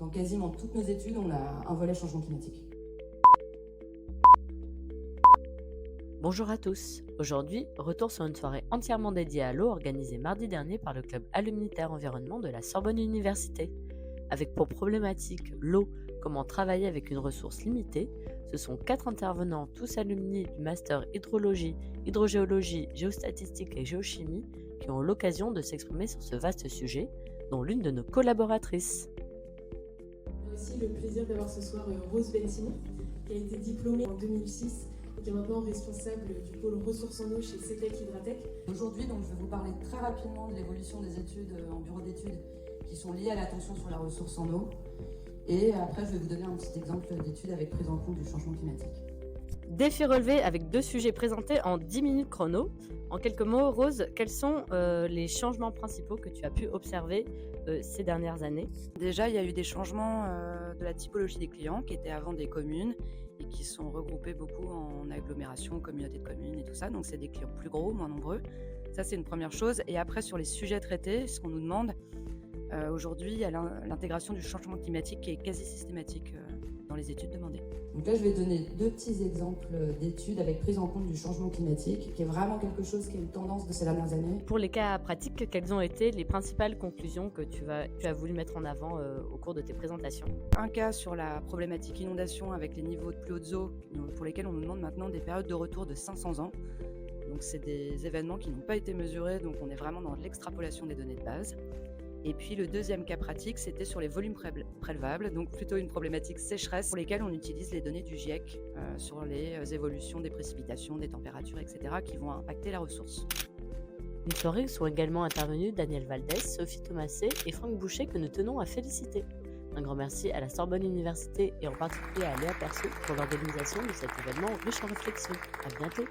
Dans quasiment toutes nos études, on a un volet changement climatique. Bonjour à tous. Aujourd'hui, retour sur une soirée entièrement dédiée à l'eau organisée mardi dernier par le club Alumni Terre Environnement de la Sorbonne Université. Avec pour problématique l'eau, comment travailler avec une ressource limitée, ce sont 4 intervenants, tous alumni du master hydrologie, hydrogéologie, géostatistique et géochimie, qui ont l'occasion de s'exprimer sur ce vaste sujet, dont l'une de nos collaboratrices. On a aussi le plaisir d'avoir ce soir Rose Bentini, qui a été diplômée en 2006 et qui est maintenant responsable du pôle ressources en eau chez CETEC Hydratec. Aujourd'hui, donc, je vais vous parler très rapidement de l'évolution des études en bureau d'études qui sont liées à l'attention sur la ressource en eau. Et après, je vais vous donner un petit exemple d'étude avec prise en compte du changement climatique. Défi relevé avec 2 sujets présentés en 10 minutes chrono. En quelques mots, Rose, quels sont les changements principaux que tu as pu observer ces dernières années? Déjà, il y a eu des changements de la typologie des clients qui étaient avant des communes et qui sont regroupés beaucoup en agglomérations, communautés de communes et tout ça. Donc, c'est des clients plus gros, moins nombreux. Ça, c'est une première chose. Et après, sur les sujets traités, ce qu'on nous demande, aujourd'hui, il y a l'intégration du changement climatique qui est quasi systématique dans les études demandées. Donc là, je vais donner 2 petits exemples d'études avec prise en compte du changement climatique, qui est vraiment quelque chose qui est une tendance de ces dernières années. Pour les cas pratiques, quelles ont été les principales conclusions que tu as voulu mettre en avant au cours de tes présentations? Un cas sur la problématique inondation avec les niveaux de plus hautes eaux, pour lesquels on nous demande maintenant des périodes de retour de 500 ans. Donc c'est des événements qui n'ont pas été mesurés, donc on est vraiment dans l'extrapolation des données de base. Et puis le deuxième cas pratique, c'était sur les volumes prélevables, donc plutôt une problématique sécheresse pour lesquelles on utilise les données du GIEC sur les évolutions des précipitations, des températures, etc. qui vont impacter la ressource. Une soirée où sont également intervenus Daniel Valdès, Sophie Thomasé et Franck Boucher que nous tenons à féliciter. Un grand merci à la Sorbonne Université et en particulier à Léa Perceau pour l'organisation de cet événement riche en réflexion. À bientôt.